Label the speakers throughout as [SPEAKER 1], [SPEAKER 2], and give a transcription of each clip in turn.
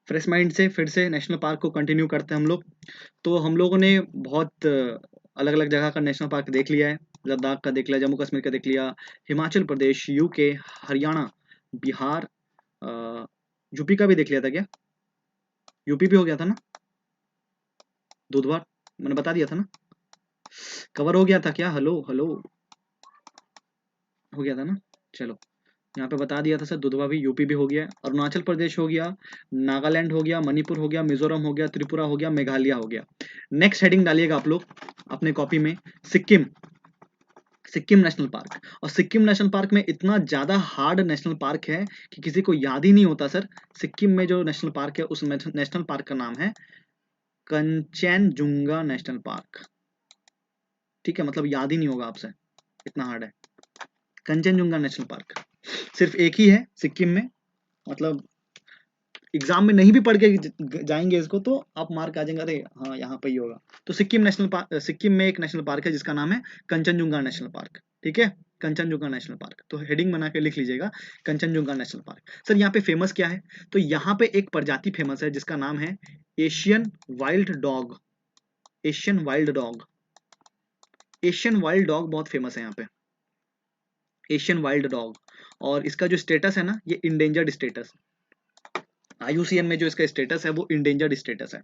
[SPEAKER 1] Fresh mind से फिर से नेशनल पार्क को कंटिन्यू करते हैं हम लोग। तो हम लोगों ने बहुत अलग अलग जगह का नेशनल पार्क देख लिया है। लद्दाख का देख लिया, जम्मू कश्मीर का देख लिया, हिमाचल प्रदेश, यूके, हरियाणा, बिहार, यूपी का भी देख लिया था क्या? यूपी भी हो गया था ना, बुधवार मैंने बता दिया था ना, कवर हो गया था क्या? हेलो हेलो, हो गया था ना। चलो, यहाँ पे बता दिया था सर, दुधवा भी, यूपी भी हो गया, अरुणाचल प्रदेश हो गया, नागालैंड हो गया, मणिपुर हो गया, मिजोरम हो गया, त्रिपुरा हो गया, मेघालय हो गया। नेक्स्ट हेडिंग डालिएगा आप लोग अपने कॉपी में, सिक्किम। Sikkim national park. और सिक्किम नेशनल पार्क में इतना ज्यादा हार्ड नेशनल पार्क है कि किसी को याद ही नहीं होता सर। सिक्किम में जो नेशनल पार्क है उस नेशनल पार्क का नाम है कंचनजुंगा नेशनल पार्क। ठीक है, मतलब याद ही नहीं होगा आपसे, इतना हार्ड है। कंचनजुंगा नेशनल पार्क सिर्फ एक ही है सिक्किम में, मतलब एग्जाम में नहीं भी पढ़ के जाएंगे इसको तो आप मार्क आ जाएंगे, अरे हाँ यहाँ पे ही होगा। तो सिक्किम नेशनल पार्क, सिक्किम में एक नेशनल पार्क है जिसका नाम है कंचनजुंगा नेशनल पार्क। ठीक है, कंचनजुंगा नेशनल पार्क, तो हेडिंग बना के लिख लीजिएगा, कंचनजुंगा नेशनल पार्क। सर यहाँ पे फेमस क्या है? तो यहाँ पे एक प्रजाति फेमस है जिसका नाम है Asian wild dog. Asian wild dog, Asian wild dog बहुत फेमस है यहाँ पे, एशियन वाइल्ड डॉग। और इसका जो स्टेटस है ना, ये इंडेंजर्ड स्टेटस, आईयूसीएन में जो इसका स्टेटस है वो इंडेंजर्ड स्टेटस है।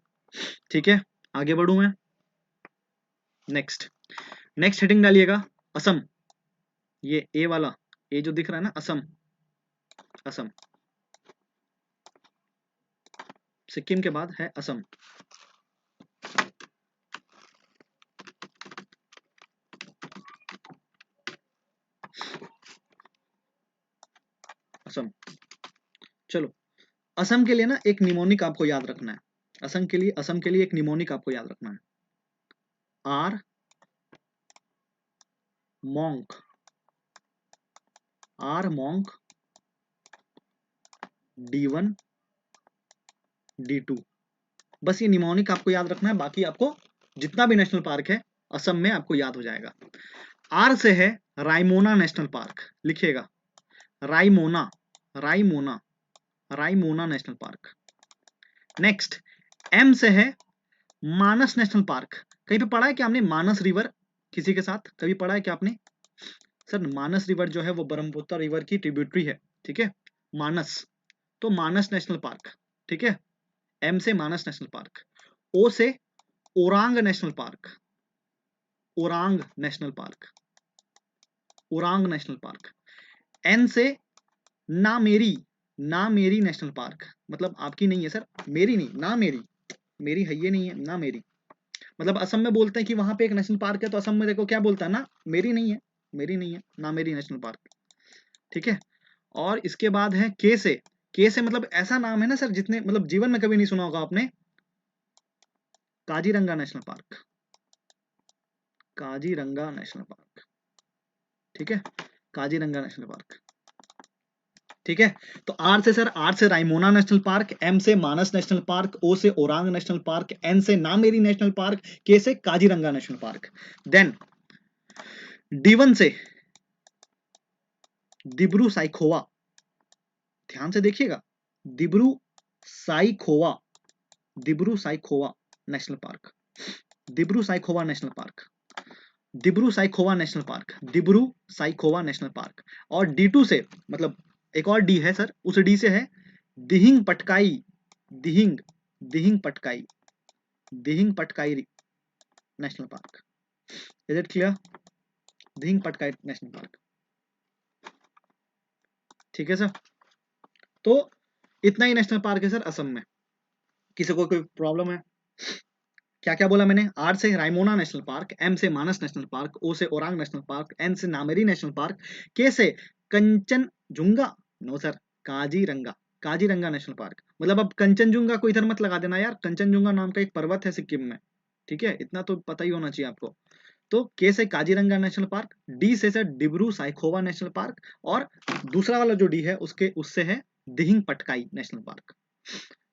[SPEAKER 1] ठीक है, आगे बढ़ू मैं। नेक्स्ट, नेक्स्ट हेडिंग डालिएगा असम। ये ए वाला, ए जो दिख रहा है ना, असम। असम, सिक्किम के बाद है असम। असम, चलो, असम के लिए ना एक निमोनिक आपको याद रखना है। असम के लिए, असम के लिए एक निमोनिक आपको याद रखना है, are monk. Are monk, D1, D2, बस ये निमोनिक आपको याद रखना है, बाकी आपको जितना भी नेशनल पार्क है असम में आपको याद हो जाएगा। आर से है रायमोना नेशनल पार्क, लिखिएगा Raimona, Raimona, Raimona national park. Next, M से है मानस नेशनल पार्क। कहीं पे पढ़ा है क्या आपने मानस रिवर किसी के साथ, कभी पढ़ा है क्या आपने? सर मानस रिवर जो है वो ब्रह्मपुत्र रिवर की ट्रिब्यूटरी है। ठीक है, मानस, तो मानस नेशनल पार्क। ठीक है, एम से मानस नेशनल पार्क। ओ से Orang national park, Orang national park, Orang national park. N से नामेरी, नामेरी नेशनल पार्क, मतलब आपकी नहीं है सर, मेरी नहीं, ना मेरी, मेरी है ये नहीं है, ना मेरी। मतलब असम में बोलते हैं कि वहां पे एक नेशनल पार्क है, तो असम में देखो क्या बोलता है ना, मेरी नहीं है, मेरी नहीं है, ना मेरी नेशनल पार्क। ठीक है, और इसके बाद है के से। के से मतलब ऐसा नाम है ना सर, जितने मतलब जीवन में कभी नहीं सुना होगा आपने, Kaziranga national park, Kaziranga national park. ठीक है, काजीरंगा नेशनल पार्क। ठीक है, तो आर से सर, आर से रायमोना नेशनल पार्क, एम से मानस नेशनल पार्क, ओ से ओरांग नेशनल पार्क, एन से नामेरी नेशनल पार्क, के से Kaziranga national park. Then D1 से दिब्रू साइखोवा, ध्यान से देखिएगा, Dibru Saikhowa, Dibru Saikhowa national park, Dibru Saikhowa national park, Dibru Saikhowa national park, Dibru Saikhowa national park. और D2 से, मतलब एक और डी है सर, उस डी से है Dihing Patkai, Dihing, Dihing Patkai, Dihing Patkai national park. Is it clear? Dihing Patkai national park. ठीक है सर, तो इतना ही नेशनल पार्क है सर असम में। किसी को कोई प्रॉब्लम है? क्या क्या बोला मैंने? आर से रायमोना नेशनल पार्क, एम से मानस नेशनल पार्क, ओ से ओरांग नेशनल पार्क, एन से नामेरी नेशनल पार्क, के से Kanchenjunga, no sir, Kaziranga, Kaziranga national park. मतलब अब कंचनजुंगा को इधर मत लगा देना यार, कंचनजुंगा नाम का एक पर्वत है सिक्किम में। ठीक है, इतना तो पता ही होना चाहिए आपको। तो के से काजीरंगा नेशनल पार्क, डी से sir Dibru Saikhowa national park, और दूसरा वाला जो डी है उसके उससे है Dihing Patkai national park.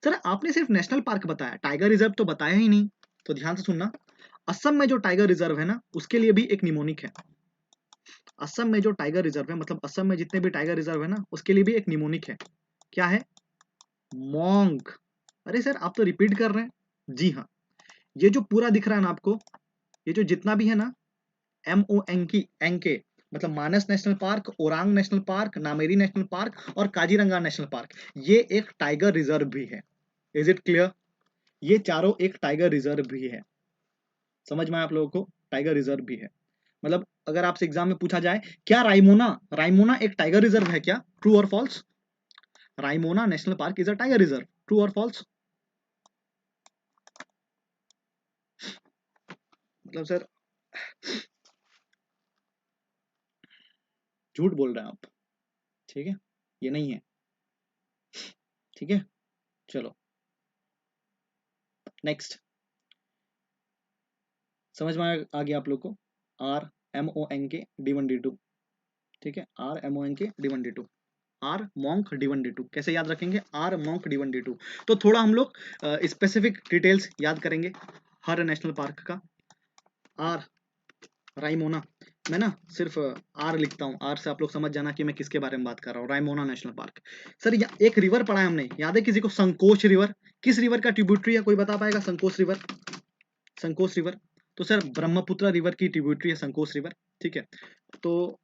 [SPEAKER 1] Sir आपने सिर्फ नेशनल पार्क बताया, टाइगर रिजर्व तो बताया ही नहीं, तो ध्यान से सुनना। असम में जो टाइगर रिजर्व है ना, उसके लिए भी एक निमोनिक है। असम में जो टाइगर रिजर्व है, मतलब असम में जितने भी टाइगर रिजर्व है ना, उसके लिए भी एक निमोनिक है। क्या है? मॉन्क, अरे सर आप तो रिपीट कर रहे हैं। जी हाँ, ये जो पूरा दिख रहा है ना आपको, ये जो जितना भी है ना, MONK मतलब Manas national park, Orang national park, Nameri national park और काजीरंगा नेशनल पार्क, ये एक टाइगर रिजर्व भी है। Is it clear? ये चारों एक टाइगर रिजर्व भी है। समझ में आया आप लोगों को? टाइगर रिजर्व भी है। मतलब अगर आपसे एग्जाम में पूछा जाए क्या रायमोना रायमोना एक टाइगर रिजर्व है क्या, ट्रू और false? Raimona national park is a tiger reserve, true और फॉल्स? मतलब सर झूठ बोल रहे हैं आप। ठीक है, ये नहीं है। ठीक है, चलो नेक्स्ट। समझ में आ गया आप लोग को? RMONK D1 D2। ठीक है, RMONK D1 D2। Are monk D1 D2 कैसे याद रखेंगे? R monk D1 D2। तो थोड़ा हम लोग स्पेसिफिक डिटेल्स याद करेंगे हर नेशनल पार्क का। आर राइमोना, मैं ना सिर्फ आर लिखता हूँ, आर से आप लोग समझ जाना कि मैं किसके बारे में बात कर रहा हूँ। राइमोना नेशनल पार्क। सर एक रिवर पढ़ा है हमने, याद है किसी को? संकोच रिवर। किस रिवर का ट्रिब्यूटरी है, कोई बता पाएगा? संकोच रिवर। संकोच रिवर तो सर ब्रह्मपुत्र रिवर की ट्रिब्यूटरी है संकोच रिवर। ठीक है, तो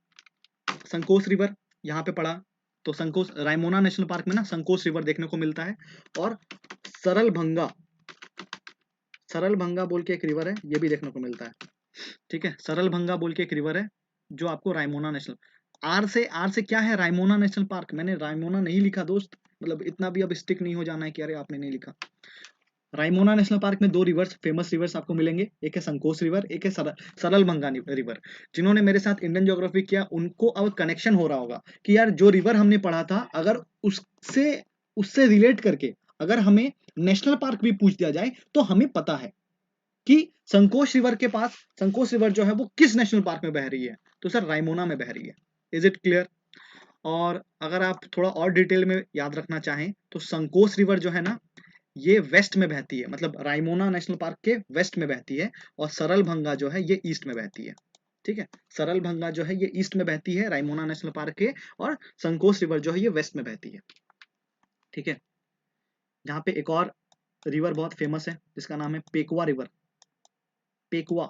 [SPEAKER 1] संकोच रिवर यहाँ पे पढ़ा। तो संकोच रायमोना नेशनल पार्क में ना संकोच रिवर देखने को मिलता है। और सरल भंगा, सरल भंगा बोल के एक रिवर है, ये भी देखने को मिलता है। ठीक है, सरल भंगा बोल के एक रिवर है जो आपको रायमोना नेशनल। आर से क्या है? Raimona national park. मैंने रायमोना नहीं लिखा दोस्त, मतलब इतना भी अब स्टिक नहीं हो जाना है कि अरे आपने नहीं लिखा। रायमोना नेशनल पार्क में दो रिवर्स, फेमस रिवर्स आपको मिलेंगे, एक है संकोच रिवर, एक है सरल भंगा रिवर। जिन्होंने मेरे साथ इंडियन ज्योग्राफी किया उनको अब कनेक्शन हो रहा होगा कि यार जो रिवर हमने पढ़ा था, अगर उससे उससे रिलेट करके अगर हमें नेशनल पार्क भी पूछ दिया जाए तो हमें पता है कि संकोच रिवर के पास, संकोच रिवर जो है वो किस नेशनल पार्क में बह रही है। तो सर रायमोना में बह रही है। Is it clear? और अगर आप थोड़ा और डिटेल में याद रखना चाहें तो संकोच रिवर जो है ना, ये वेस्ट में बहती है, मतलब रायमोना नेशनल पार्क के वेस्ट में बहती है। और सरल भंगा जो है ये ईस्ट में बहती है। ठीक है, सरल भंगा जो है ये ईस्ट में बहती है रायमोना नेशनल पार्क के, और संकोच रिवर जो है ये वेस्ट में बहती है। ठीक है, जहाँ पे एक और रिवर बहुत फेमस है जिसका नाम है Pekua river. Pekua,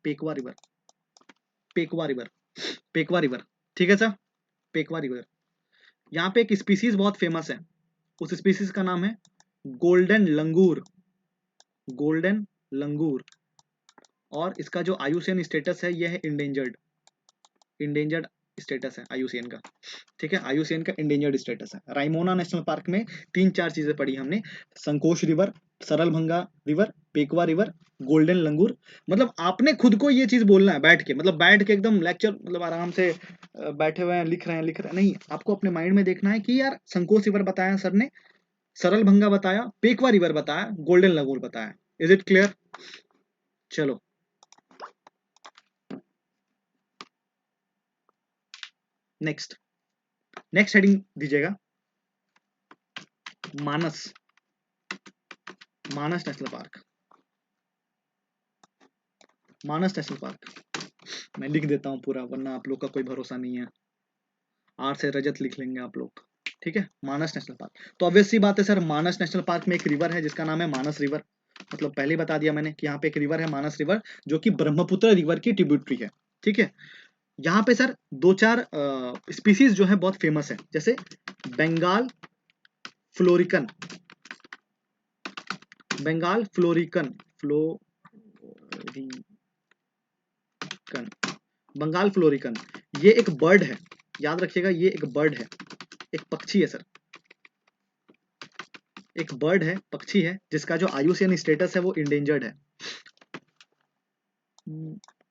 [SPEAKER 1] Pekua river, Pekua river, Pekua river. ठीक है सर, पेकुआ रिवर। यहाँ पे एक स्पीसीज बहुत फेमस है, उस स्पीसीज का नाम है गोल्डन लंगूर। गोल्डन लंगूर। और इसका जो आयुसीएन स्टेटस है ये है इंडेंजर्ड। इंडेंजर्ड स्टेटस है आयुसीएन का। ठीक है, आयुसीएन का इंडेंजर्ड स्टेटस है। रायमोना नेशनल पार्क में तीन चार चीजें पढ़ी हमने, संकोच रिवर, सरल भंगा रिवर, पेकुआ रिवर, गोल्डन लंगूर। मतलब आपने खुद को ये चीज बोलना है बैठ के, मतलब बैठ के एकदम लेक्चर, मतलब आराम से बैठे हुए हैं लिख रहे हैं नहीं, आपको अपने माइंड में देखना है कि यार संकोच रिवर बताया सर ने, सरल भंगा बताया, पेकुआ रिवर बताया, गोल्डन लंगूर बताया। Is it clear? चलो नेक्स्ट, नेक्स्ट हेडिंग दीजिएगा मानस, मानस नेशनल पार्क। मानस नेशनल पार्क मैं लिख देता हूँ पूरा, वरना आप लोग का कोई भरोसा नहीं है। आर से रजत लिख लेंगे आप लोग। ठीक है, मानस नेशनल पार्क। तो ऑब्वियस सी बात है सर, मानस नेशनल पार्क में एक रिवर है जिसका नाम है मानस रिवर। मतलब पहले ही बता दिया मैंने कि यहाँ पे एक रिवर है मानस रिवर, जो कि ब्रह्मपुत्र रिवर की ट्रिब्यूटरी है। ठीक है, यहाँ पे सर दो चार स्पीसीज जो है बहुत फेमस है, जैसे Bengal florican, Bengal florican, florican, Bengal florican, ये एक बर्ड है, याद रखिएगा ये एक बर्ड है, एक पक्षी है सर, एक बर्ड है, पक्षी है, जिसका जो आयुसीएन स्टेटस है वो इंडेंजर्ड है,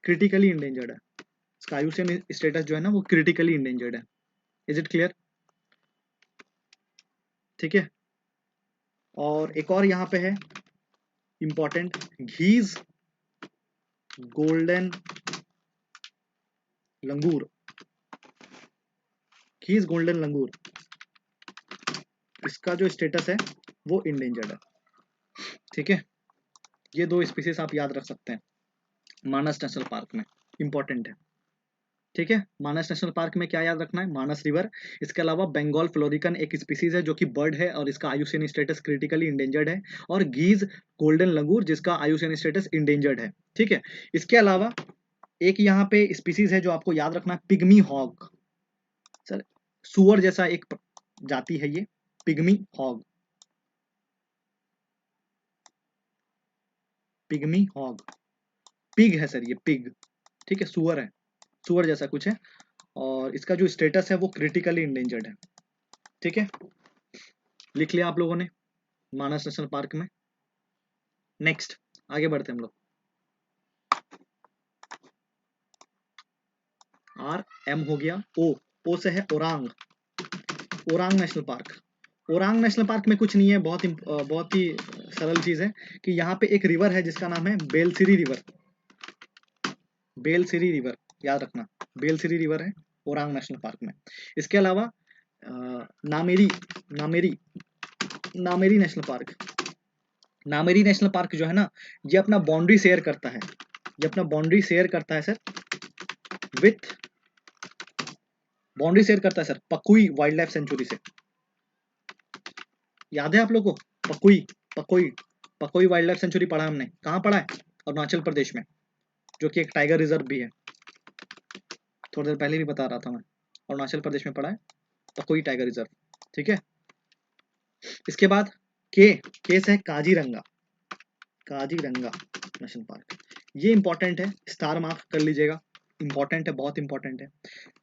[SPEAKER 1] क्रिटिकली इंडेंजर्ड है। इसका आयुसीएन स्टेटस जो है ना वो क्रिटिकली इंडेंजर्ड है। Is it clear? ठीक है, और एक और यहाँ पे है इंपॉर्टेंट, घीज गोल्डन लंगूर, घीज गोल्डन लंगूर, इसका जो स्टेटस है वो इंडेंजर्ड है। ठीक है, ये दो स्पीसीज आप याद रख सकते हैं मानस नेशनल पार्क में, इंपॉर्टेंट है। ठीक है। मानस नेशनल पार्क में क्या याद रखना है, मानस रिवर। इसके अलावा बंगाल फ्लोरिकन एक स्पीसीज है जो कि बर्ड है और इसका आयुसीएन स्टेटस क्रिटिकली इंडेंजर्ड है, और गीज गोल्डन लंगूर जिसका आयुसीएन स्टेटस इंडेंजर्ड है। ठीक है। इसके अलावा एक यहाँ पे स्पीसीज है जो आपको याद रखना है, पिग्मी हॉग। सर सुअर जैसा एक जाति है ये, pygmy hog, pygmy hog. Pig है सर ये, पिग। ठीक है, सुअर है, सुअर जैसा कुछ है, और इसका जो स्टेटस है वो क्रिटिकली इंडेंजर्ड है। ठीक है, लिख लिया आप लोगों ने मानस नेशनल पार्क में। नेक्स्ट आगे बढ़ते हैं हम लोग। आर एम हो गया, ओ से है Orang, Orang national park. Orang national park में कुछ नहीं है, बहुत ही सरल चीज है कि यहाँ पे एक रिवर है जिसका नाम है बेलसिरी रिवर, बेलसिरी रिवर याद रखना, बेलसिरी रिवर है ओरांग नेशनल पार्क में। इसके अलावा Nameri, Nameri, Nameri national park, Nameri national park जो है ना, ये अपना बाउंड्री शेयर करता है, ये अपना बाउंड्री शेयर करता है सर विथ, बाउंड्री शेयर करता है सर पकुई वाइल्ड लाइफ सेंचुरी से। याद है आप लोगों को पकुई, पकुई, पकुई वाइल्ड लाइफ सेंचुरी पढ़ा हमने, कहाँ पढ़ा है, अरुणाचल प्रदेश में, जो कि एक टाइगर रिजर्व भी है। थोड़ी देर पहले भी बता रहा था मैं, अरुणाचल प्रदेश में पढ़ा है पकुई टाइगर रिजर्व। ठीक है। इसके बाद के से है काजीरंगा, काजीरंगा नेशनल पार्क। ये इंपॉर्टेंट है, स्टार मार्क कर लीजिएगा, इंपॉर्टेंट है, बहुत इंपॉर्टेंट है।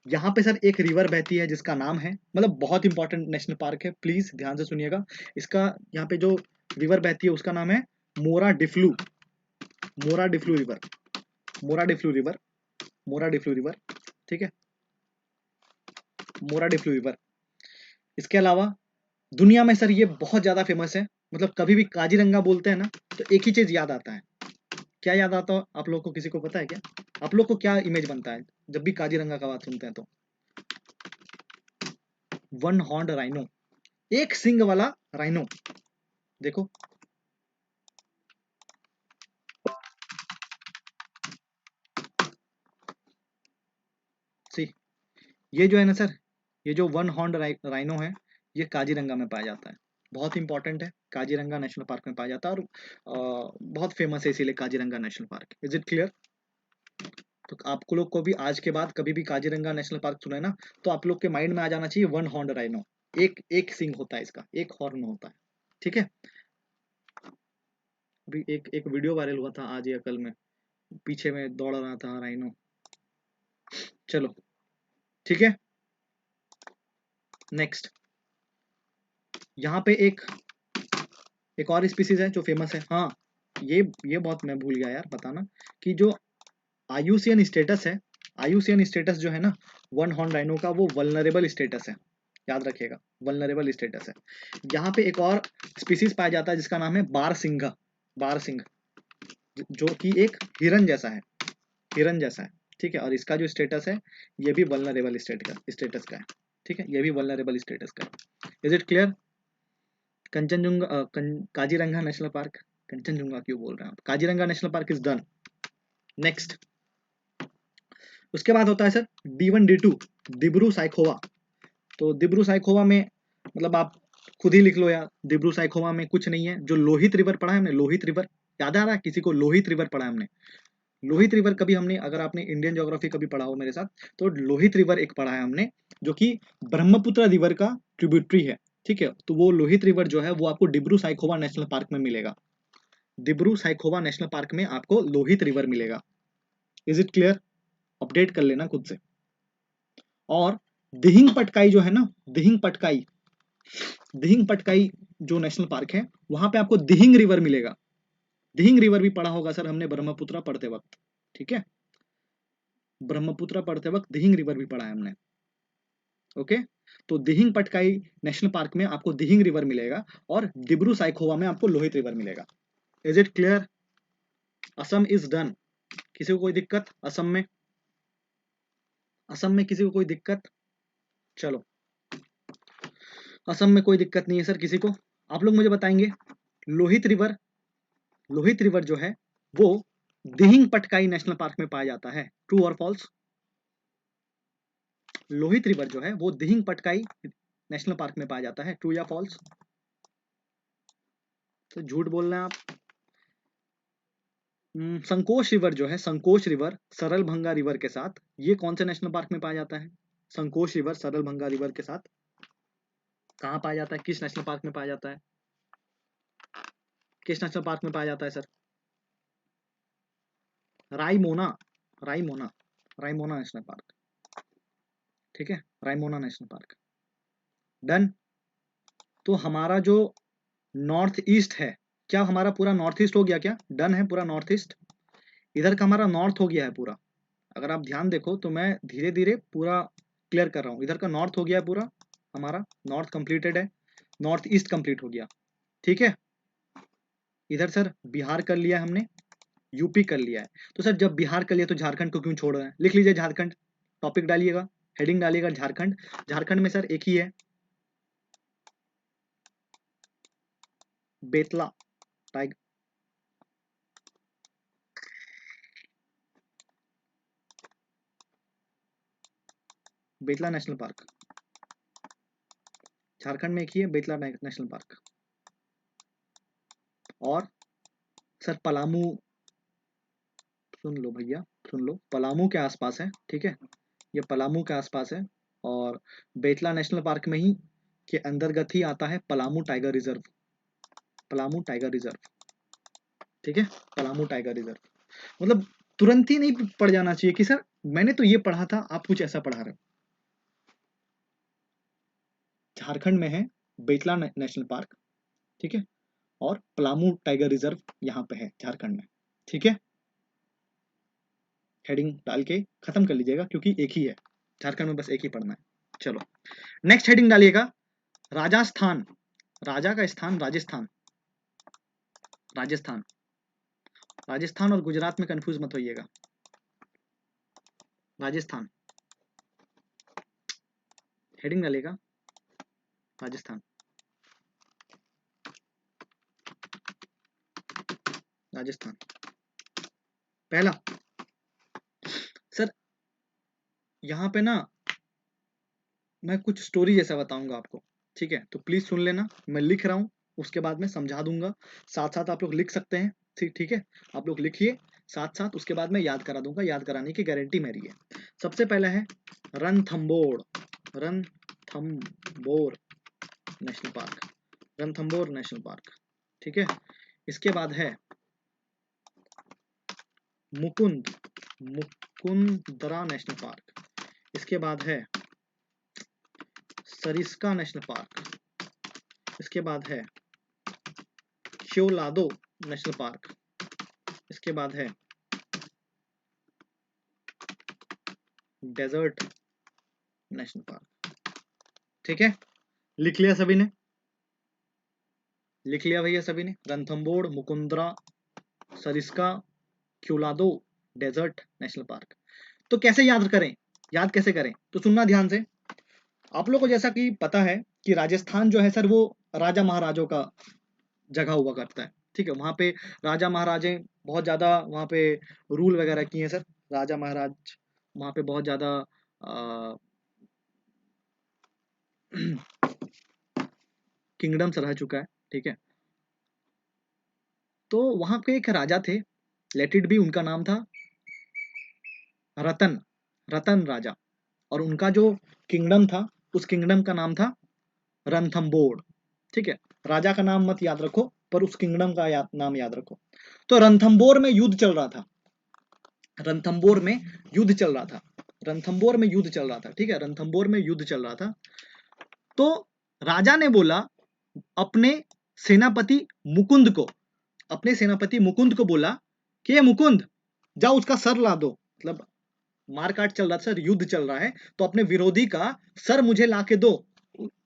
[SPEAKER 1] यहाँ पे सर एक रिवर बहती है जिसका नाम है, मतलब बहुत इंपॉर्टेंट नेशनल पार्क है, प्लीज ध्यान से सुनिएगा। इसका यहाँ पे जो रिवर बहती है उसका नाम है मोरा डिफ्लू, मोरा डिफ्लू रिवर, मोरा डिफ्लू रिवर, मोरा डिफ्लू रिवर। ठीक है, मोरा डिफ्लू रिवर। इसके अलावा दुनिया में सर ये बहुत ज्यादा फेमस है, मतलब कभी भी काजीरंगा बोलते हैं ना तो एक ही चीज याद आता है। क्या याद आता हो आप लोग को, किसी को पता है क्या, आप लोग को क्या इमेज बनता है जब भी काजीरंगा का बात सुनते हैं तो? वन हॉर्न राइनो, एक सिंग वाला राइनो। देखो सी, ये जो है ना सर, ये जो वन हॉर्न राइनो है, ये काजीरंगा में पाया जाता है, बहुत इंपॉर्टेंट है, काजीरंगा नेशनल पार्क में पाया जाता है, और बहुत फेमस है इसीलिए Kaziranga national park. Is it clear? तो आपको लोग को भी आज के बाद कभी भी काजीरंगा नेशनल पार्क सुने ना तो आप लोग के माइंड में आ जाना चाहिए वन हॉर्न राइनो, एक एक सिंग होता है इसका, एक हॉर्न होता है। ठीक है। अभी एक एक वीडियो वायरल हुआ था आज या कल में, पीछे में दौड़ रहा था राइनो। चलो ठीक है, नेक्स्ट यहाँ पे एक और स्पीसीज है जो फेमस है। हाँ, ये बहुत मैं भूल गया यार बताना, कि जो आयुसीएन स्टेटस है, आयुसीएन स्टेटस जो है ना वन हॉर्न राइनो का, वो वल्नरेबल स्टेटस है, याद रखिएगा, वल्नरेबल स्टेटस है। यहाँ पे एक और स्पीसीज पाया जाता है जिसका नाम है बारसिंघा, बारसिंघ, जो कि एक हिरन जैसा है, हिरन जैसा है। ठीक है, और इसका जो स्टेटस है ये भी वल्नरेबल स्टेटस का है। ठीक है, ये भी वल्नरेबल स्टेटस का है। Is it clear? Kanchenjunga Kaziranga national park, Kanchenjunga क्यों बोल रहे हैं आप, Kaziranga national park is done. Next उसके बाद होता है sir D1 D2 Dibru Saikhowa. तो दिब्रू साइखोवा में मतलब आप खुद ही लिख लो यार, दिब्रू साइखोवा में कुछ नहीं है, जो लोहित रिवर पढ़ा है हमने, लोहित रिवर याद आ रहा है किसी को, लोहित रिवर पढ़ा है हमने, लोहित रिवर कभी हमने, अगर आपने इंडियन ज्योग्राफी कभी पढ़ा हो मेरे साथ, तो लोहित रिवर एक पढ़ा है हमने, जो कि ब्रह्मपुत्र रिवर का ट्रिब्यूटरी है। ठीक है, तो वो लोहित रिवर जो है वो आपको डिब्रू साइखोवा नेशनल पार्क में मिलेगा, दिब्रू साइखोवा नेशनल पार्क में आपको लोहित रिवर मिलेगा। Is it clear? अपडेट कर लेना खुद से। और दिहिंग पटकाई जो है ना, दिहिंग पटकाई, दिहिंग पटकाई जो नेशनल पार्क है वहां पे आपको दिहिंग रिवर मिलेगा। दिहिंग रिवर भी पढ़ा होगा सर हमने ब्रह्मपुत्र पढ़ते वक्त। ठीक है, ब्रह्मपुत्र पढ़ते वक्त दिहिंग रिवर भी पढ़ा है हमने। ओके, तो दिहिंग पटकाई नेशनल पार्क में आपको दिहिंग रिवर मिलेगा, और दिब्रू साइखोवा में आपको लोहित रिवर मिलेगा। Is it clear? Assam is done. किसी को कोई दिक्कत असम में? असम में किसी को कोई दिक्कत? चलो, असम में कोई दिक्कत नहीं है सर किसी को। आप लोग मुझे बताएंगे लोहित रिवर, लोहित रिवर जो है वो दिहिंग पटकाई नेशनल पार्क में पाया जाता है, ट्रू और फॉल्स? लोहित रिवर जो है वो दिहिंग पटकाई नेशनल पार्क में पाया जाता है। ट्रू या फॉल्स? तो झूठ बोल रहे हैं आप। संकोच रिवर जो है, संकोच रिवर सरलभंगा रिवर के साथ, ये कौन से नेशनल पार्क में पाया जाता है? संकोच रिवर सरलभंगा रिवर के साथ कहाँ पाया जाता है? किस नेशनल पार्क में पाया जाता है? किस नेशनल पार्क में पाया जाता है sir? Raimona, Raimona, Raimona national park. ठीक है, रायमोना नेशनल पार्क। डन। तो हमारा जो नॉर्थ ईस्ट है, क्या हमारा पूरा नॉर्थ ईस्ट हो गया क्या? डन है पूरा नॉर्थ ईस्ट। इधर का हमारा नॉर्थ हो गया है पूरा। अगर आप ध्यान देखो तो मैं धीरे धीरे पूरा क्लियर कर रहा हूँ। इधर का नॉर्थ हो गया है पूरा, हमारा नॉर्थ कंप्लीटेड है, नॉर्थ ईस्ट कंप्लीट हो गया। ठीक है, इधर सर बिहार कर लिया हमने, यूपी कर लिया है। तो सर जब बिहार कर लिया तो झारखंड को क्यों छोड़ रहे हैं? लिख लीजिए झारखंड, टॉपिक डालिएगा, हेडिंग डालिएगा झारखंड। झारखंड में सर एक ही है, Betla tiger, Betla national park. Jharkhand में एक ही है, बेतला नेशनल पार्क। और सर पलामू, सुन लो भैया, सुन लो, पलामू के आसपास है। ठीक है, ये पलामू के आसपास है, और बेतला नेशनल पार्क में ही के अंतर्गत ही आता है Palamu tiger reserve, Palamu tiger reserve. ठीक है, पलामू टाइगर रिजर्व। मतलब तुरंत ही नहीं पड़ जाना चाहिए कि सर मैंने तो ये पढ़ा था, आप कुछ ऐसा पढ़ा रहे हो। झारखंड में है बेतला नेशनल पार्क, ठीक है, और पलामू टाइगर रिजर्व यहाँ पे है झारखंड में। ठीक है, हेडिंग डाल के खत्म कर लीजिएगा क्योंकि एक ही है, झारखंड में बस एक ही पढ़ना है। चलो नेक्स्ट हेडिंग डालिएगा, राजस्थान, राजा का स्थान राजस्थान, राजस्थान, राजस्थान और गुजरात में कंफ्यूज मत होइएगा, राजस्थान। हेडिंग डालिएगा राजस्थान, राजस्थान। पहला सर यहाँ पे ना मैं कुछ स्टोरी जैसा बताऊंगा आपको, ठीक है, तो प्लीज सुन लेना। मैं लिख रहा हूँ, उसके बाद में समझा दूंगा, साथ साथ आप लोग लिख सकते हैं। ठीक, ठीक है, आप लोग लिखिए साथ साथ, उसके बाद मैं याद करा दूंगा, याद कराने की गारंटी मेरी है। सबसे पहला है Ranthambore, Ranthambore national park, Ranthambore national park. ठीक है, इसके बाद है मुकुंद, मुकुंदरा नेशनल पार्क। इसके बाद है सरिस्का नेशनल पार्क। इसके बाद है क्योलादो नेशनल पार्क। इसके बाद है डेजर्ट नेशनल पार्क। ठीक है, लिख लिया सभी ने? लिख लिया भैया सभी ने? Ranthambore, Mukundra, Sariska, Keoladeo, desert national park. तो कैसे याद करें, याद कैसे करें? तो सुनना ध्यान से। आप लोगों को जैसा कि पता है कि राजस्थान जो है सर वो राजा महाराजों का जगह हुआ करता है। ठीक है, वहां पे राजा महाराजे बहुत ज्यादा वहां पे रूल वगैरह किए हैं सर, राजा महाराज वहां पे बहुत ज्यादा किंगडम्स रह चुका है। ठीक है, तो वहां पे एक राजा थे, लेट इट बी, उनका नाम था रतन, रतन राजा, और उनका जो किंगडम था उस किंगडम का नाम था रणथंबोर। ठीक है, राजा का नाम मत याद रखो, पर उस किंगडम का नाम याद रखो। तो रणथंबोर में युद्ध चल रहा था, रणथंबोर में युद्ध चल रहा था, रणथंबोर में युद्ध चल रहा था। ठीक है, रणथंबोर में युद्ध चल रहा था। तो राजा ने बोला अपने सेनापति मुकुंद को, अपने सेनापति मुकुंद को बोला कि ये मुकुंद जाओ उसका सर ला दो। मतलब मारकाट चल रहा था सर, युद्ध चल रहा है, तो अपने विरोधी का सर मुझे ला के दो,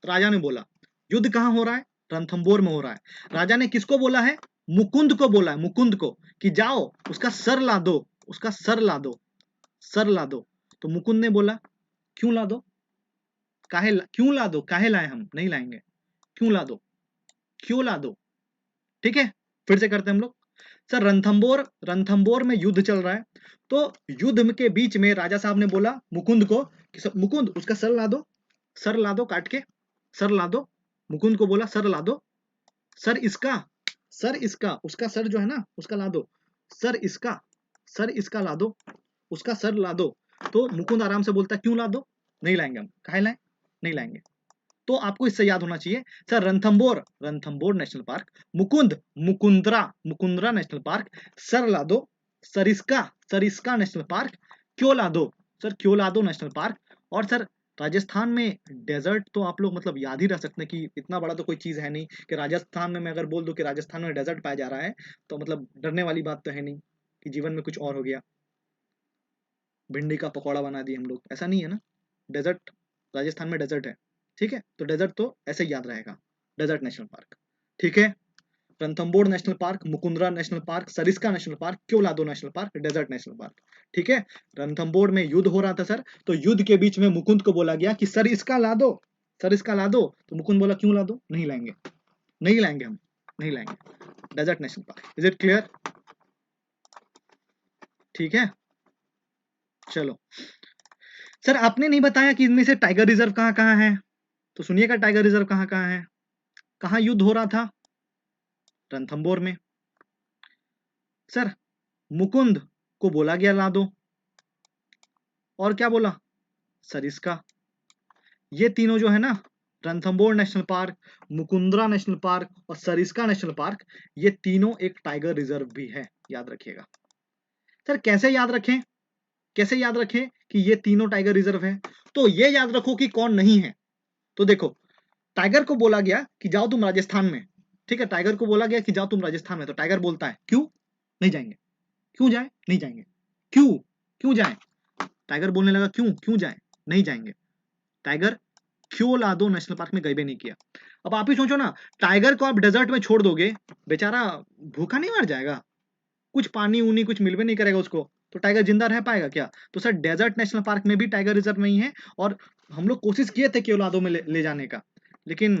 [SPEAKER 1] राजा ने बोला। युद्ध कहां हो रहा है? रणथंबोर में हो रहा है। राजा ने किसको बोला है? मुकुंद को बोला है, मुकुंद को, कि जाओ उसका सर ला दो, उसका सर ला दो, सर ला दो। तो मुकुंद ने बोला क्यों ला दो, क्यों ला दो, काहे लाए, हम नहीं लाएंगे, क्यों ला दो, क्यों ला दो। ठीक है, फिर से करते हैं हम लोग। सर रणथंबोर, रणथंबोर में युद्ध चल रहा है, तो युद्ध के बीच में राजा साहब ने बोला मुकुंद को मुकुंद उसका सर ला दो, सर ला दो काट के, सर ला दो। मुकुंद को बोला सर ला दो, सर इसका, सर इसका, उसका सर जो है ना उसका ला दो, सर इसका, सर इसका ला दो, उसका सर ला दो। तो मुकुंद आराम से बोलता है क्यों ला दो, नहीं लाएंगे हम, काहे लाएं, नहीं लाएंगे। तो आपको इससे याद होना चाहिए sir Ranthambore, Ranthambore national park, Mukund, Mukundra, Mukundra national park, sir ला दो, सरिस्का, सरिस्का नेशनल पार्क, क्यों ला दो, सर क्यों ला दो नेशनल पार्क। और सर राजस्थान में डेजर्ट तो आप लोग मतलब याद ही रख सकते हैं कि इतना बड़ा तो कोई चीज है नहीं कि राजस्थान में मैं अगर बोल दूं कि राजस्थान में डेजर्ट पाया जा रहा है तो मतलब डरने वाली बात तो है नहीं कि जीवन में कुछ और हो गया, भिंडी का पकौड़ा बना दिए हम लोग, ऐसा नहीं है ना। डेजर्ट, राजस्थान में डेजर्ट है, ठीक है, तो डेजर्ट तो ऐसे ही याद रहेगा, डेजर्ट नेशनल पार्क, ठीक है। Ranthambore national park, Mukundra national park, Sariska national park, Keoladeo national park, desert national park, ठीक है। रणथंबोर में युद्ध हो रहा था सर, तो युद्ध के बीच में मुकुंद को बोला गया कि सर इसका ला दो, सर इसका ला दो, तो मुकुंद बोला क्यों ला दो, नहीं लाएंगे, नहीं लाएंगे हम, नहीं लाएंगे, desert national park. Is it clear, ठीक है। चलो सर आपने नहीं बताया कि इनमें से टाइगर रिजर्व कहाँ कहाँ है, तो सुनिएगा टाइगर रिजर्व कहाँ कहाँ है। कहाँ युद्ध हो रहा था, रणथंबोर में। सर मुकुंद को बोला गया ला दो, और क्या बोला, सरिस्का। ये तीनों जो है ना, Ranthambore national park, Mukundra national park और सरिस्का नेशनल पार्क, ये तीनों एक टाइगर रिजर्व भी है, याद रखिएगा। सर कैसे याद रखें, कैसे याद रखें कि ये तीनों टाइगर रिजर्व है, तो ये याद रखो कि कौन नहीं है। तो देखो टाइगर को बोला गया कि जाओ तुम राजस्थान में, ठीक है, टाइगर को बोला गया कि जाओ तुम राजस्थान में, तो टाइगर बोलता है क्यों, नहीं जाएंगे, क्यों जाए, नहीं जाएंगे, क्यों, क्यों जाए, टाइगर बोलने लगा क्यों, क्यों जाए, नहीं जाएंगे। टाइगर क्योलादो नेशनल पार्क में गए भी नहीं किया। अब आप ही सोचो ना, टाइगर को आप डेजर्ट में छोड़ दोगे, बेचारा भूखा नहीं मर जाएगा, कुछ पानी उनी कुछ मिल भी नहीं करेगा उसको, तो टाइगर जिंदा रह पाएगा क्या। तो सर डेजर्ट नेशनल पार्क में भी टाइगर रिजर्व नहीं है, और हम लोग कोशिश किए थे क्योलादो में ले जाने का, लेकिन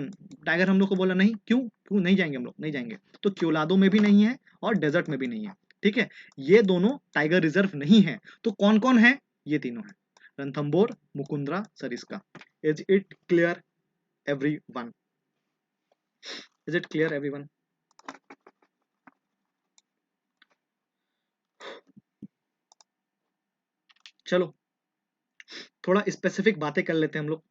[SPEAKER 1] टाइगर हम लोग को बोला नहीं, क्यों, क्यों नहीं जाएंगे हम लोग, नहीं जाएंगे। तो क्योलादो में भी नहीं है और डेजर्ट में भी नहीं है, ठीक है। ये दोनों टाइगर रिजर्व नहीं है, तो कौन कौन है, ये तीनों है, Ranthambore, Mukundra, Sariska. Is it clear everyone, is it clear everyone। चलो थोड़ा स्पेसिफिक बातें कर लेते हैं हम लोग।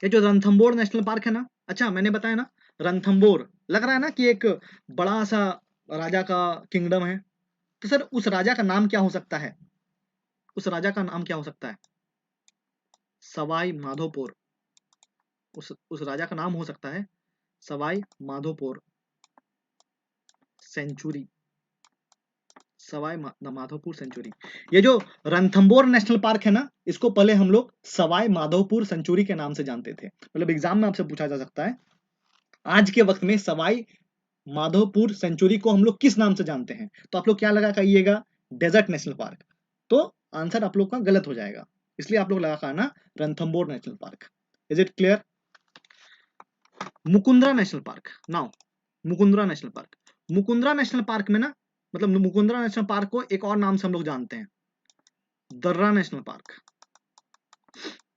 [SPEAKER 1] ये जो रणथंबोर नेशनल पार्क है ना, अच्छा मैंने बताया ना, रणथंबोर लग रहा है ना कि एक बड़ा सा राजा का किंगडम है, तो सर उस राजा का नाम क्या हो सकता है, उस राजा का नाम क्या हो सकता है, सवाई माधोपुर। उस राजा का नाम हो सकता है सवाई माधोपुर सेंचुरी, सवाई माधोपुर सेंचुरी। ये जो रणथंबोर नेशनल पार्क है ना, इसको पहले हम लोग सवाई माधोपुर सेंचुरी के नाम से जानते थे, मतलब एग्जाम में आपसे पूछा जा सकता है आज के वक्त में सवाई माधोपुर सेंचुरी को हम लोग किस नाम से जानते हैं, तो आप लोग क्या लगा कहिएगा, डेजर्ट नेशनल पार्क। तो आंसर आप लोग का गलत हो जाएगा, इसलिए आप लोग लगा करना Ranthambore national park. Is it clear. Mukundra national park, now Mukundra national park, Mukundra national park में ना, मतलब मुकुंदरा नेशनल पार्क को एक और नाम से हम लोग जानते हैं, दर्रा नेशनल पार्क,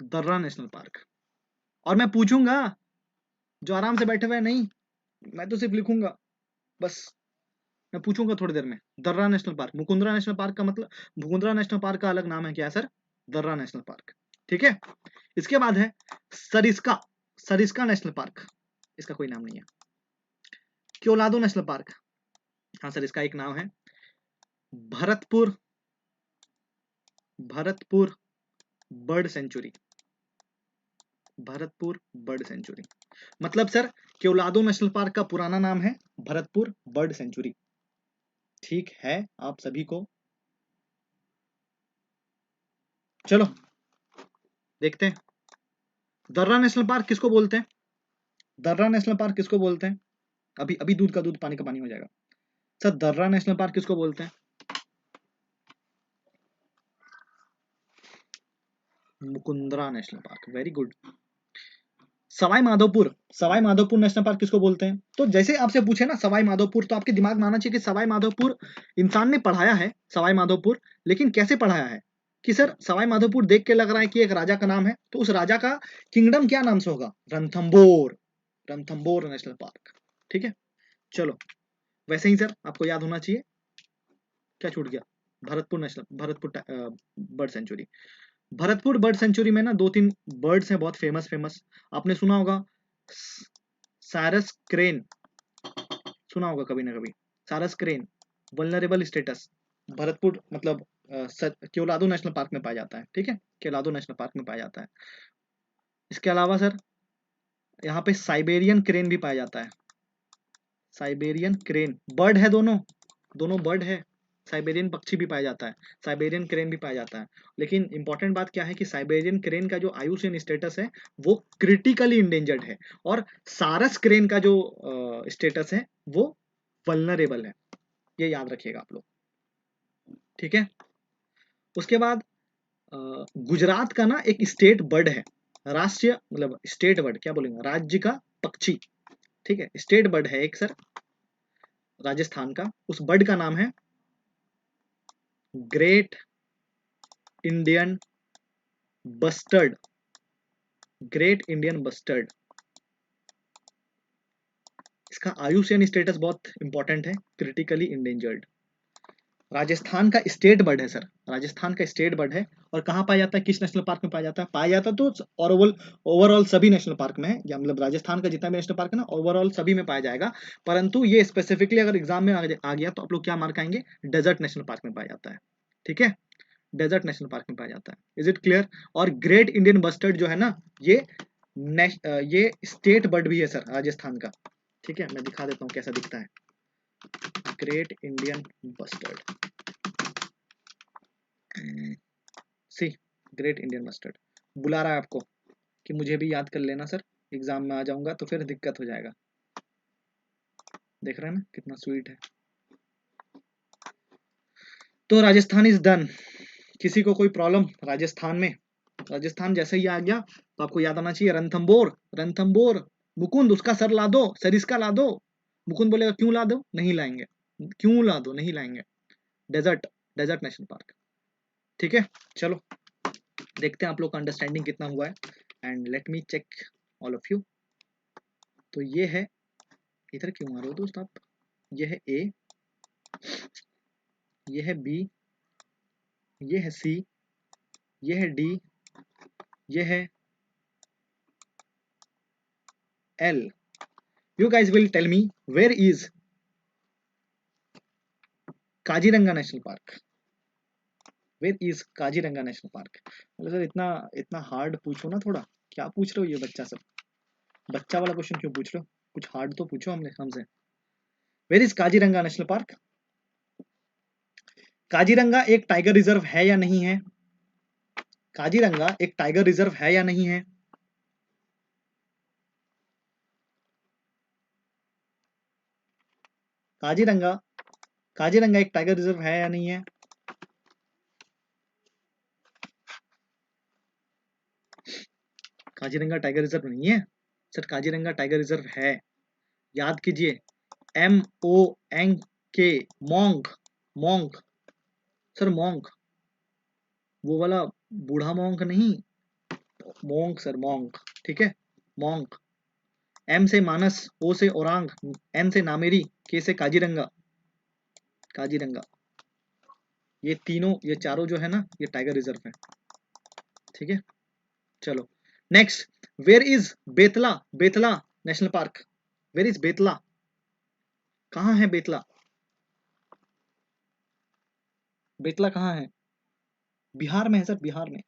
[SPEAKER 1] दर्रा नेशनल पार्क। और मैं पूछूंगा, जो आराम से बैठे हुए नहीं, मैं तो सिर्फ लिखूंगा बस, मैं पूछूंगा थोड़ी देर में, दर्रा national park, Mukundra national park का मतलब, मुकुंदरा नेशनल पार्क का अलग नाम है क्या है सर, दर्रा नेशनल पार्क, ठीक है। इसके बाद है सरिस्का, सरिस्का नेशनल पार्क, इसका कोई नाम नहीं है। क्योलादो नेशनल पार्क, हाँ सर इसका एक नाम है, Bharatpur, Bharatpur bird sanctuary, Bharatpur bird sanctuary. मतलब सर क्योलादो नेशनल पार्क का पुराना नाम है भरतपुर बर्ड सेंचुरी, ठीक है आप सभी को। चलो देखते हैं दर्रा नेशनल पार्क किसको बोलते हैं, दर्रा नेशनल पार्क किसको बोलते हैं, अभी अभी दूध का दूध पानी का पानी हो जाएगा। सर दर्रा नेशनल पार्क किसको बोलते हैं, Mukundra national park, very good. Sawai Madhopur, Sawai Madhopur national park किसको बोलते हैं, तो जैसे आपसे पूछे ना सवाई माधोपुर, तो आपके दिमाग में आना चाहिए कि सवाई माधोपुर इंसान ने पढ़ाया है सवाई माधोपुर, लेकिन कैसे पढ़ाया है, कि सर सवाई माधोपुर देख के लग रहा है कि एक राजा का नाम है, तो उस राजा का किंगडम क्या नाम से होगा? Ranthambore, Ranthambore national park. ठीक है, चलो वैसे ही सर आपको याद होना चाहिए, क्या छूट गया? Bharatpur national, Bharatpur bird sanctuary. Bharatpur bird sanctuary में ना 2-3 बर्ड्स हैं बहुत फेमस फेमस। आपने सुना होगा सारस क्रेन, सुना होगा कभी ना कभी, सारस क्रेन वल्नरेबल स्टेटस, भरतपुर मतलब केवलादो नेशनल पार्क में पाया जाता है। ठीक है, केवलादो नेशनल पार्क में पाया जाता है। इसके अलावा सर यहाँ पे साइबेरियन क्रेन भी पाया जाता है। साइबेरियन क्रेन बर्ड है, दोनों दोनों बर्ड है। साइबेरियन पक्षी भी पाया जाता है, साइबेरियन क्रेन भी पाया जाता है। लेकिन इंपॉर्टेंट बात क्या है कि साइबेरियन क्रेन का जो आयुष्मान स्टेटस है वो क्रिटिकली इंडेंजर्ड है, और सारस क्रेन का जो स्टेटस है वो वल्नरेबल है। ये याद रखिएगा आप लोग। ठीक है, उसके बाद गुजरात का ना एक स्टेट बर्ड है, राष्ट्रीय मतलब स्टेट बर्ड क्या बोलेंगे, राज्य का पक्षी। ठीक है, स्टेट बर्ड है एक सर राजस्थान का, उस बर्ड का नाम है great Indian bustard, great Indian bustard. इसका आयुष्मान स्टेटस बहुत इंपॉर्टेंट है, क्रिटिकली इंडेंजर्ड। राजस्थान का स्टेट बर्ड है सर, राजस्थान का स्टेट बर्ड है। और कहाँ पाया जाता है, किस नेशनल पार्क में पाया जाता है? पाया जाता तो ओवरऑल सभी नेशनल पार्क में है, या मतलब राजस्थान का जितना भी नेशनल पार्क है ना ओवरऑल सभी में पाया जाएगा। परंतु ये स्पेसिफिकली अगर एग्जाम में आ गया तो आप लोग क्या मार्क आएंगे, डेजर्ट नेशनल पार्क में पाया जाता है। ठीक है, डेजर्ट नेशनल पार्क में पाया जाता है। Is it clear? और ग्रेट इंडियन बस्टर्ड जो है ना, ये ये स्टेट बर्ड भी है सर राजस्थान का। ठीक है, मैं दिखा देता हूँ कैसा दिखता है ग्रेट इंडियन बस्टर्ड। सी ग्रेट इंडियन बस्टर्ड बुला रहा है आपको कि मुझे भी याद कर लेना सर, एग्जाम में आ जाऊंगा तो फिर दिक्कत हो जाएगा। देख रहे हैं ना कितना स्वीट है। तो राजस्थान इज डन। किसी को कोई प्रॉब्लम राजस्थान में? राजस्थान जैसे ही आ गया तो आपको याद आना चाहिए रणथंबोर, रणथंबोर। मुकुंद उसका सर ला दो, सर इसका ला दो। मुकुंद बोलेगा क्यों ला दो, नहीं लाएंगे। क्यों ला दो, नहीं लाएंगे। Desert, desert national park. ठीक है, चलो देखते हैं आप लोग का अंडरस्टैंडिंग कितना हुआ है, and let me check all of you. तो ये है, इधर क्यों आ रहे हो दोस्त आप? ये है ए, ये है बी, ये है सी, ये है डी, ये है L. You guys will tell me where is Kaziranga national park, where is Kaziranga national park. मतलब सर इतना इतना हार्ड पूछो ना थोड़ा, क्या पूछ रहे हो ये बच्चा सब, बच्चा वाला क्वेश्चन क्यों पूछ रहे हो? कुछ हार्ड तो पूछो हमसे। Where is Kaziranga national park? Kaziranga एक टाइगर रिजर्व है या नहीं है? काजीरंगा एक टाइगर रिजर्व है या नहीं है? काजीरंगा, काजीरंगा एक टाइगर रिजर्व है या नहीं है? काजीरंगा टाइगर रिजर्व नहीं है सर, काजीरंगा टाइगर रिजर्व है। याद कीजिए, MONK, monk, monk sir, monk वो वाला बूढ़ा मोंक नहीं, मोंक सर, मोंक। ठीक है, मोंक। M से मानस, O से औरांग, N से नामेरी, K से काजीरंगा, काजीरंगा। ये तीनों, ये चारों जो है ना ये टाइगर रिजर्व है। ठीक है, चलो next. Where is Betla, Betla national park? Where is Betla? कहाँ है बेतला? बेतला कहाँ है? बिहार में है सर, बिहार में।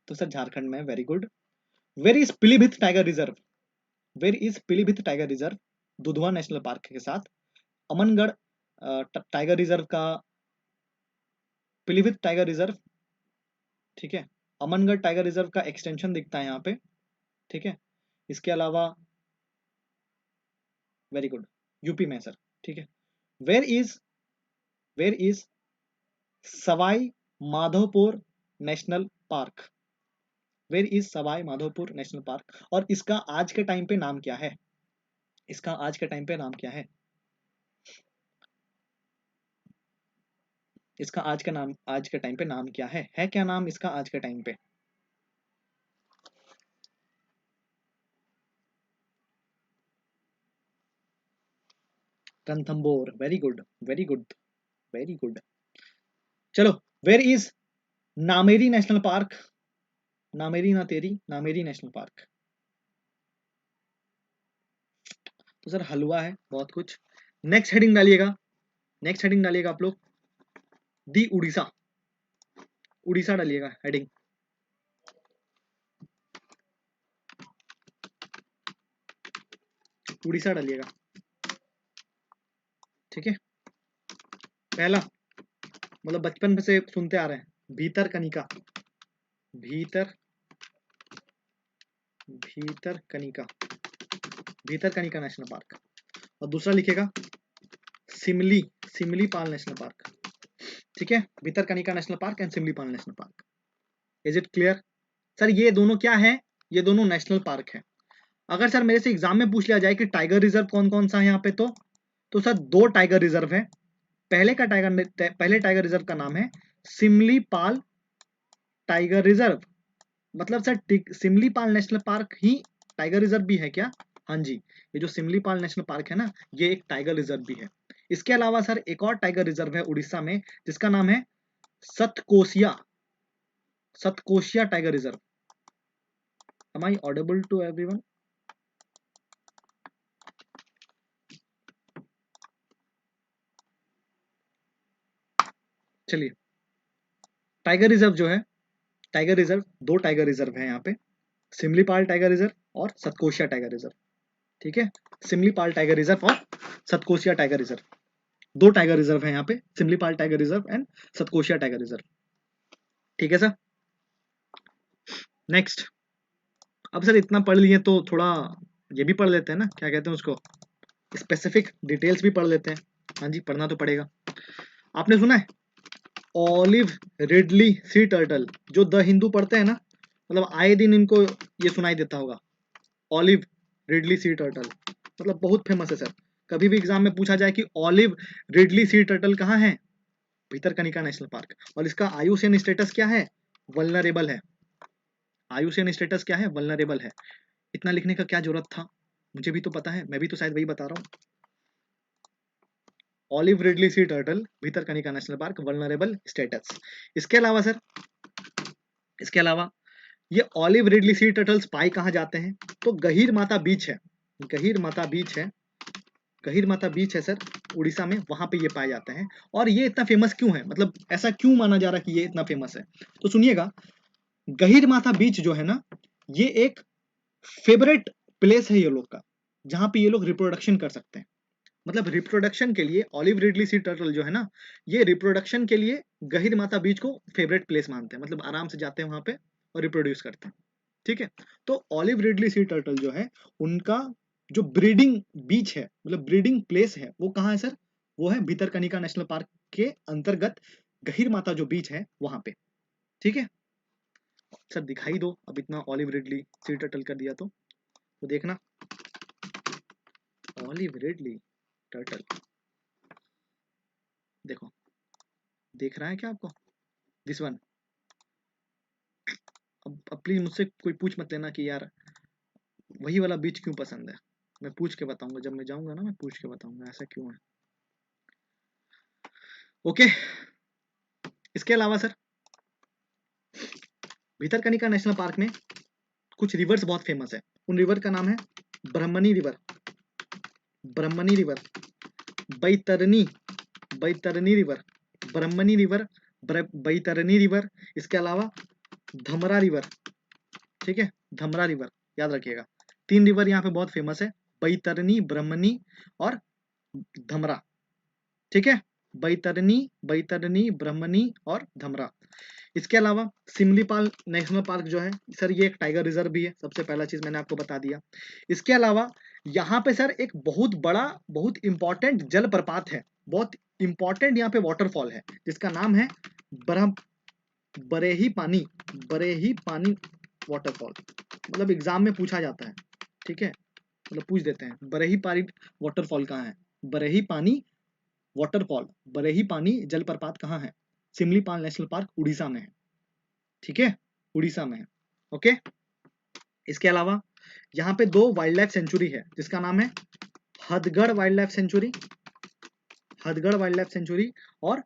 [SPEAKER 1] तो सर झारखंड में, very good. Where is Pilibhit tiger reserve? Where is Pilibhit tiger reserve Dudhwa national park के साथ? अमनगढ़ टाइगर रिजर्व का, पीलीभीत टाइगर रिजर्व। ठीक है, अमनगढ़ टाइगर रिजर्व का एक्सटेंशन दिखता है यहाँ पे। ठीक है, इसके अलावा वेरी गुड, यूपी में सर। ठीक है, where is, where is Sawai Madhopur national park? Where is Sawai Madhopur national park? और इसका आज के टाइम पे नाम क्या है? इसका आज के टाइम पे नाम क्या है? इसका आज का नाम, आज के टाइम पे नाम क्या है क्या नाम इसका आज के टाइम पे? Ranthambore, very good, very good, very good. चलो, where is Nameri national park? Nameri ना तेरी, नामेरी नेशनल पार्क। तो सर हलवा है बहुत कुछ। नेक्स्ट हेडिंग डालिएगा, नेक्स्ट हेडिंग डालिएगा आप लोग, दी उड़ीसा, उड़ीसा डालिएगा हेडिंग। उड़ीसा डालिएगा, ठीक है। पहला मतलब बचपन से सुनते आ रहे हैं, भीतर कनिका, भीतर, भीतर कनिका, भीतर कनिका नेशनल पार्क। और दूसरा लिखेगा सिमली, सिमली पाल नेशनल पार्क, ठीक है। Bhitarkanika national park and Simlipal national park. Is it clear? Sir ये दोनों क्या है? ये दोनों नेशनल पार्क है। अगर सर मेरे से एग्जाम में पूछ लिया जाए कि टाइगर रिजर्व कौन कौन सा है यहाँ पे, तो सर दो टाइगर रिजर्व है। पहले टाइगर रिजर्व का नाम है सिमली पाल टाइगर रिजर्व। मतलब सर सिमली पाल नेशनल पार्क ही टाइगर रिजर्व भी है क्या? हाँ जी, ये जो सिमली पाल नेशनल पार्क है ना, ये एक टाइगर रिजर्व भी है। इसके अलावा सर एक और टाइगर रिजर्व है उड़ीसा में, जिसका नाम है Satkosia, Satkosia tiger reserve. Am I audible to everyone? चलिए, टाइगर रिजर्व जो है, टाइगर रिजर्व, दो टाइगर रिजर्व है यहाँ पे, सिमलीपाल टाइगर रिजर्व और सतकोशिया टाइगर रिजर्व, ठीक है। सिमलीपाल टाइगर रिजर्व और सतकोशिया टाइगर रिजर्व, दो टाइगर रिजर्व है यहाँ पे, Similipal tiger reserve and Satkosia tiger reserve, ठीक है सर। नेक्स्ट, अब सर इतना पढ़ लिए तो थोड़ा ये भी पढ़ लेते हैं ना, क्या कहते हैं उसको, स्पेसिफिक डिटेल्स भी पढ़ लेते हैं। हाँ जी, पढ़ना तो पड़ेगा। आपने सुना है ऑलिव रिडली सी टर्टल? जो द हिंदू पढ़ते हैं ना, मतलब आए दिन इनको ये सुनाई देता होगा, ऑलिव रिडली सी टर्टल, मतलब बहुत फेमस है सर। कभी भी एग्जाम में पूछा जाए कि ऑलिव रिडली सी टर्टल कहाँ है, भितरकनिका नेशनल पार्क। और इसका आयुसेन स्टेटस क्या है? वल्नरेबल है। आयुसेन स्टेटस क्या है? वल्नरेबल है। इतना लिखने का क्या जरूरत था? मुझे भी तो पता है, मैं भी तो शायद वही बता रहा हूँ। Olive ridley sea turtle, Bhitarkanika national park, vulnerable status. इसके अलावा सर, इसके अलावा ये ऑलिव रिडली सी टर्टल्स पाए कहाँ जाते हैं? तो गहीर माता बीच है, गहीर माता बीच है, गहीर माता बीच है सर उड़ीसा में, वहां पे ये पाए जाते हैं। और ये इतना फेमस क्यों है, मतलब ऐसा क्यों माना जा रहा है कि ये इतना फेमस है? तो सुनिएगा, गहीर माता बीच जो है ना, ये एक फेवरेट प्लेस है ये लोग का, जहां पे ये लोग रिप्रोडक्शन कर सकते हैं। मतलब रिप्रोडक्शन के लिए ऑलिव रिडली सी टर्टल जो है ना, ये रिप्रोडक्शन के लिए गहीर माता बीच को फेवरेट प्लेस मानते हैं। मतलब आराम से जाते हैं वहां पे और रिप्रोड्यूस करते हैं, ठीक है। तो ऑलिव रिडली सी टर्टल जो है, उनका जो ब्रीडिंग बीच है, मतलब ब्रीडिंग प्लेस है, वो कहाँ है सर? वो है भितरकनिका नेशनल पार्क के अंतर्गत गहीर माता जो बीच है वहां पे, ठीक है। सर दिखाई दो, अब इतना ऑलिव रिडली सी टर्टल कर दिया तो देखना, ऑलिव रिडली टर्टल, देखो, देख रहा है क्या आपको? This one. अब प्लीज मुझसे कोई पूछ मत लेना कि यार वही वाला बीच क्यों पसंद है। मैं पूछ के बताऊंगा, जब मैं जाऊंगा ना, मैं पूछ के बताऊंगा ऐसा क्यों है। ओके, इसके अलावा सर भितरकनिका नेशनल पार्क में कुछ रिवर्स बहुत फेमस है। उन रिवर का नाम है Brahmani river, Brahmani river, Baitarani, Baitarani river, Brahmani river, Baitarani river. इसके अलावा धमरा रिवर, ठीक है, धमरा रिवर, याद रखिएगा। तीन रिवर यहाँ पे बहुत फेमस है, बैतरनी, ब्रह्मणी और धमरा, ठीक है। बैतरनी, बैतरनी, ब्रह्मणी और धमरा। इसके अलावा सिमलीपाल नेशनल पार्क जो है सर, ये एक टाइगर रिजर्व भी है, सबसे पहला चीज मैंने आपको बता दिया। इसके अलावा यहाँ पे सर एक बहुत बड़ा, बहुत इंपॉर्टेंट जलप्रपात है, बहुत इंपॉर्टेंट यहाँ पे वाटरफॉल है, जिसका नाम है ब्रह्म बरेही पानी, बरेही पानी वाटरफॉल। मतलब एग्जाम में पूछा जाता है, ठीक है, मतलब पूछ देते हैं बरेही पानी वाटरफॉल कहाँ है, बरेही पानी वाटरफॉल, बरेही पानी जलप्रपात कहाँ है? सिमलीपाल नेशनल पार्क उड़ीसा में है, ठीक है, उड़ीसा में है। ओके, इसके अलावा यहाँ पे 2 वाइल्ड लाइफ सेंचुरी है जिसका नाम है Hadgarh wildlife sanctuary, Hadgarh wildlife sanctuary और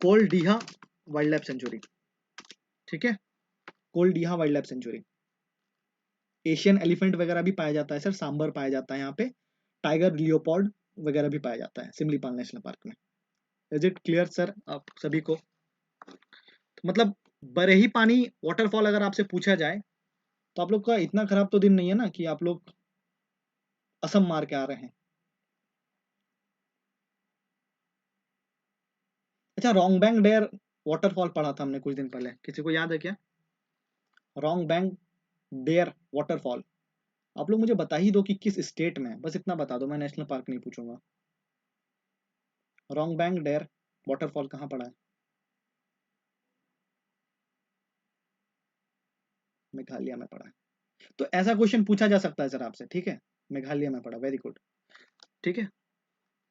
[SPEAKER 1] कोलडीहा वाइल्ड लाइफ सेंचुरी, ठीक है, Kuldiha wildlife sanctuary. Asian elephant वगैरह भी पाया जाता है सर, सांबर पाया जाता है यहाँ पे, टाइगर लियोपॉर्ड वगैरह भी पाया जाता है सिमलीपाल नेशनल पार्क में। इज इट क्लियर सर आप सभी को? तो मतलब बरही पानी वाटरफॉल अगर आपसे पूछा जाए तो आप लोग का इतना खराब तो दिन नहीं है ना कि आप लोग असम मार के आ रहे हैं। अच्छा, रोंग बैंक डेयर वाटरफॉल पढ़ा था हमने कुछ दिन पहले, किसी को याद है क्या? रोंग बैंक डेयर वाटरफॉल, आप लोग मुझे बता ही दो कि किस स्टेट में है, बस इतना बता दो, मैं नेशनल पार्क नहीं पूछूंगा। रोंग बैंक डेयर वाटरफॉल कहाँ पड़ा है? मेघालय में पड़ा है। तो ऐसा क्वेश्चन पूछा जा सकता है सर आपसे, ठीक है, मेघालय में पड़ा, वेरी गुड, ठीक है।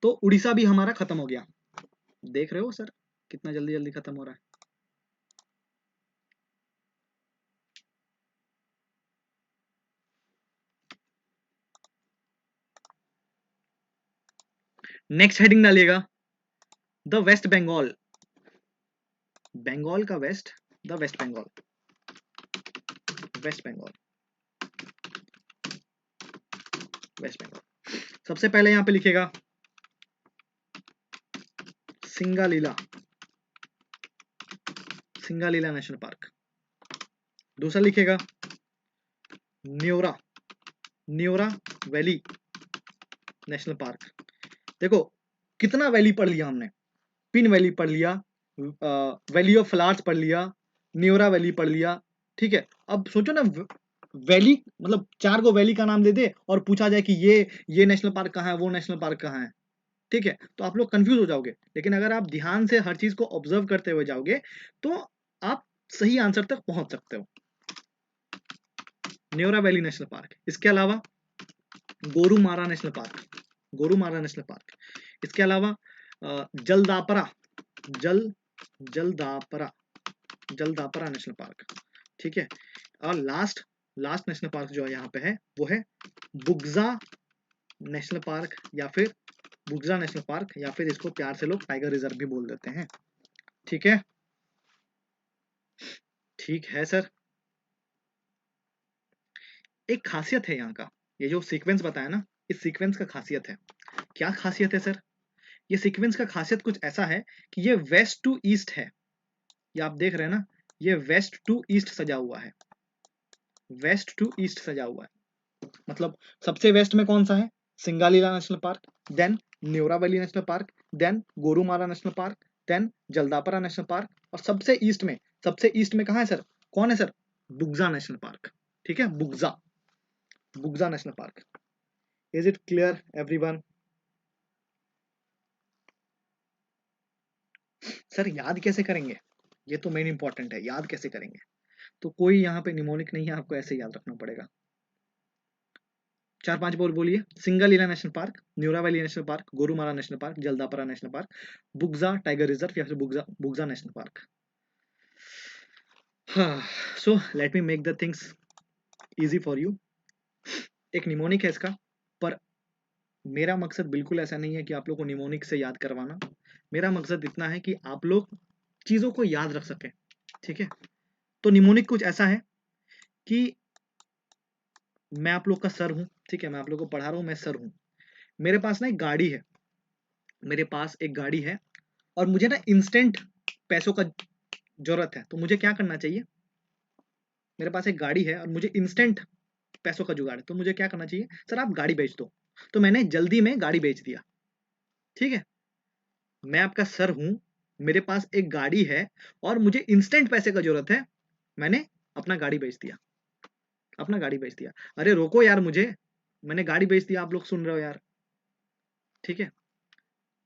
[SPEAKER 1] तो उड़ीसा भी हमारा खत्म हो गया, देख रहे हो सर कितना जल्दी जल्दी खत्म हो रहा है। नेक्स्ट हेडिंग डालिएगा द वेस्ट बंगाल, बंगाल का west, the west Bengal, west Bengal, west Bengal. सबसे पहले यहां पे लिखेगा सिंगालीला, सिंगालीला नेशनल पार्क। दूसरा लिखेगा Neora, Neora valley national park. देखो कितना वैली पढ़ लिया हमने, पिन वैली पढ़ लिया, वैली ऑफ फ्लावर्स पढ़ लिया, न्योरा वैली पढ़ लिया, ठीक है। अब सोचो ना, वैली मतलब 4 गो वैली का नाम दे दे और पूछा जाए कि ये नेशनल पार्क कहाँ है, वो नेशनल पार्क कहाँ है, ठीक है, तो आप लोग कंफ्यूज हो जाओगे। लेकिन अगर आप ध्यान से हर चीज को ऑब्जर्व करते हुए जाओगे तो आप सही आंसर तक पहुंच सकते हो। न्योरा वैली नेशनल पार्क, इसके अलावा Gorumara national park, Gorumara national park, इसके अलावा जलदापरा, जल जलदापरा, जलदापरा नेशनल पार्क, ठीक है। और लास्ट लास्ट नेशनल पार्क जो है यहाँ पे है वो है बुग्जा नेशनल पार्क, या फिर बुग्जा नेशनल पार्क, या फिर इसको प्यार से लोग टाइगर रिजर्व भी बोल देते हैं, ठीक है, ठीक है सर। एक खासियत है यहाँ का, ये जो सीक्वेंस बताया ना, इस सीक्वेंस का खासियत है, क्या खासियत है सर? ये सीक्वेंस का खासियत कुछ ऐसा है कि ये वेस्ट टू ईस्ट है, ये आप देख रहे हैं ना, ये वेस्ट टू ईस्ट सजा हुआ है, वेस्ट टू ईस्ट सजा हुआ है। मतलब सबसे वेस्ट में कौन सा है? Singalila national park, then Neora valley national park, then Gorumara national park, then Jaldapara national park, और सबसे ईस्ट में, सबसे ईस्ट में कहाँ है सर? कौन है सर? बुग्जा नेशनल पार्क, ठीक है, Buxa, Buxa national park. Is it clear everyone? Sir याद कैसे करेंगे, ये तो मेन इंपॉर्टेंट है, याद कैसे करेंगे? तो कोई यहाँ पे निमोनिक नहीं है, आपको ऐसे याद रखना पड़ेगा। 4-5 बोल बोलिए, Singalila national park, Neora valley national park, Gorumara national park, Jaldapara national park, Buxa tiger reserve, या फिर Buxa Buxa national park. So let me make the things easy for you. एक निमोनिक है इसका, पर मेरा मकसद बिल्कुल ऐसा नहीं है कि आप लोग को निमोनिक से याद करवाना। मेरा मकसद इतना है कि आप लोग चीजों को याद रख सके, ठीक है। तो निमोनिक कुछ ऐसा है कि मैं आप लोग का सर हूं, ठीक है, मैं आप लोग को पढ़ा रहा हूं, मैं सर हूं, मेरे पास ना एक गाड़ी है, मेरे पास एक गाड़ी है, और मुझे ना इंस्टेंट पैसों का जरूरत है, तो मुझे क्या करना चाहिए? मेरे पास एक गाड़ी है और मुझे इंस्टेंट पैसों का जुगाड़ है, तो मुझे क्या करना चाहिए? सर आप गाड़ी बेच दो। तो मैंने जल्दी में गाड़ी बेच दिया, ठीक है, मैं आपका सर हूं, मेरे पास एक गाड़ी है और मुझे इंस्टेंट पैसे का जरूरत है, मैंने अपना गाड़ी बेच दिया, अपना गाड़ी बेच दिया। अरे रोको यार मुझे, मैंने गाड़ी बेच दिया, आप लोग सुन रहे हो यार, ठीक है।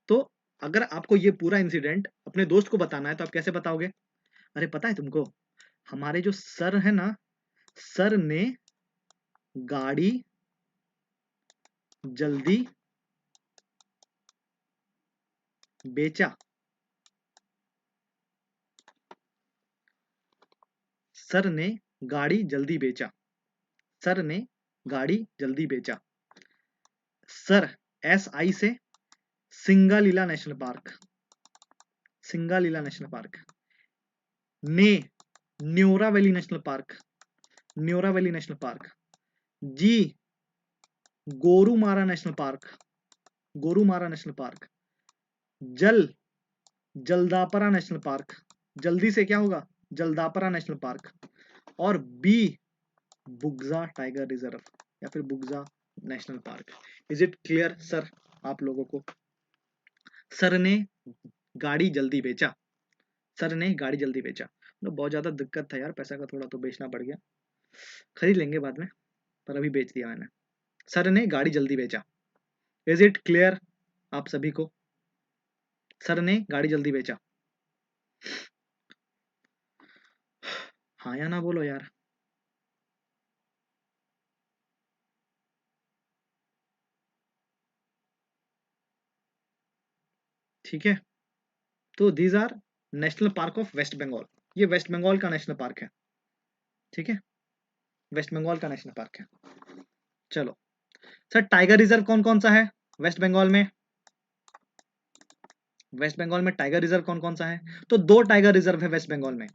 [SPEAKER 1] तो अगर आपको ये पूरा इंसिडेंट अपने दोस्त को बताना है तो आप कैसे बताओगे? अरे पता है तुमको, हमारे जो सर है ना, सर ने गाड़ी जल्दी बेचा, सर ने गाड़ी जल्दी बेचा, सर ने गाड़ी जल्दी बेचा। सर, SI से Singalila national park, Singalila national park. ने, Neora valley national park, Neora valley national park. G, Gorumara national park, Gorumara national park. जल, जल्दापरा नेशनल पार्क, जल्दी से क्या होगा, जल्दापरा नेशनल पार्क। और बी, बुग्जा टाइगर रिजर्व या फिर Buxa national park. Is it clear sir आप लोगों को? सर ने गाड़ी जल्दी बेचा, सर ने गाड़ी जल्दी बेचा। तो बहुत ज्यादा दिक्कत था यार, पैसा का थोड़ा तो बेचना पड़ गया, खरीद लेंगे बाद में, पर अभी बेच दिया मैंने। सर ने गाड़ी जल्दी बेचा। इज इट क्लियर आप सभी को? सर ने गाड़ी जल्दी बेचा। हाँ या ना बोलो यार। ठीक है, तो these are national park of west Bengal. ये वेस्ट बंगाल का नेशनल पार्क है, ठीक है, वेस्ट बंगाल का नेशनल पार्क है। चलो सर, टाइगर रिजर्व कौन कौन सा है वेस्ट बंगाल में? वेस्ट बंगाल में टाइगर रिजर्व कौन कौन सा है? तो 2 टाइगर रिजर्व है वेस्ट बंगाल में।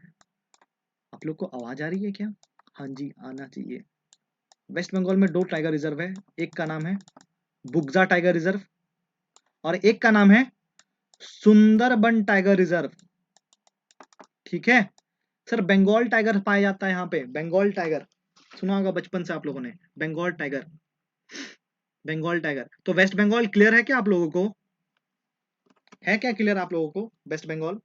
[SPEAKER 1] आप लोग को आवाज आ रही है क्या? हाँ जी, आना चाहिए। वेस्ट बंगाल में 2 टाइगर रिजर्व है, एक का नाम है बुग्जा टाइगर रिजर्व और एक का नाम है सुंदरबन टाइगर रिजर्व। ठीक है सर, बंगाल टाइगर पाया जाता है यहाँ पे, बंगाल टाइगर सुना होगा बचपन से आप लोगों ने, बंगाल टाइगर, बंगाल टाइगर। तो वेस्ट बंगाल क्लियर है क्या आप लोगों को? है क्या क्लियर आप लोगों को वेस्ट बंगाल?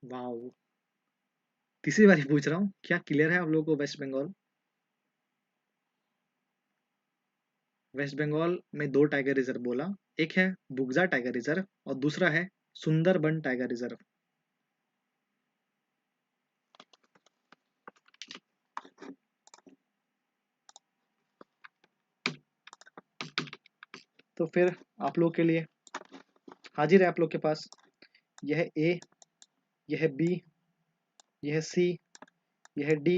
[SPEAKER 1] वाह, तीसरी बार पूछ रहा हूँ, क्या क्लियर है आप लोगों को वेस्ट बंगाल? वेस्ट बंगाल में 2 टाइगर रिजर्व बोला, एक है बुग्जा टाइगर रिजर्व और दूसरा है सुंदरबन टाइगर रिजर्व। तो फिर आप लोग के लिए हाजिर है आप लोग के पास, यह ए, यह बी, यह सी, यह डी,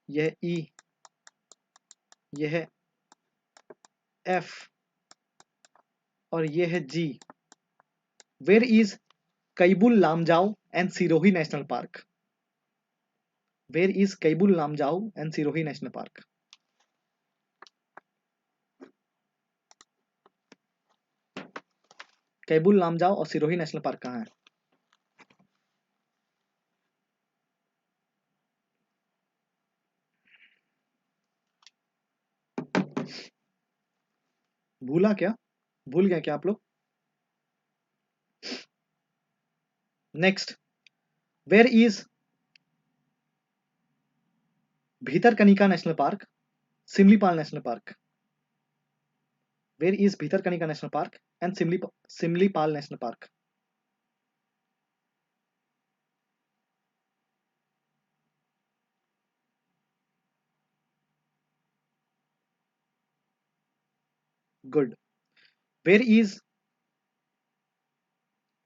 [SPEAKER 1] यह ई, यह एफ और यह है जी। Where is Keibul Lamjao and Sirohi national park? Where is Keibul Lamjao and Sirohi national park? Keibul Lamjao और सिरोही नेशनल पार्क कहाँ है? भूला क्या? भूल गया क्या आप लोग? Next, where is Bhitarkanika national park, Simlipal national park? Where is Bhitarkanika national park and Simlipal national park? Good. Where is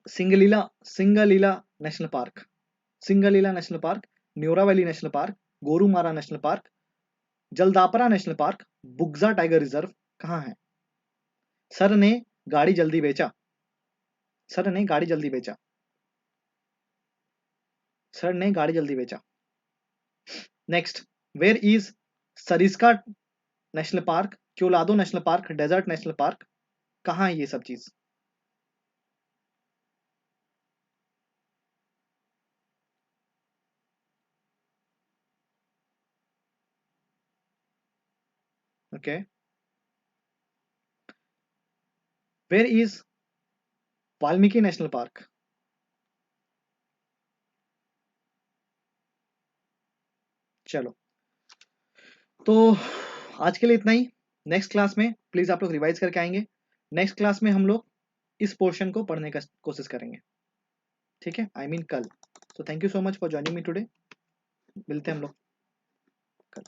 [SPEAKER 1] Singalila, Singalila national park, Singalila national park, Neora valley national park, Gorumara national park, Jaldapara national park, Buxa tiger reserve कहाँ है? सर ने गाड़ी जल्दी बेचा, sir ने गाड़ी जल्दी बेचा, सर ने गाड़ी जल्दी बेचा। Next, where is Sariska national park, Keoladeo national park, desert national park कहाँ है ये सब चीज? Okay, where is Valmiki national park? चलो, तो आज के लिए इतना ही। नेक्स्ट क्लास में प्लीज आप लोग रिवाइज करके आएंगे। नेक्स्ट क्लास में हम लोग इस पोर्शन को पढ़ने का कोशिश करेंगे, ठीक है, आई मीन कल। So thank you so much for joining me today. मिलते हैं हम लोग कल।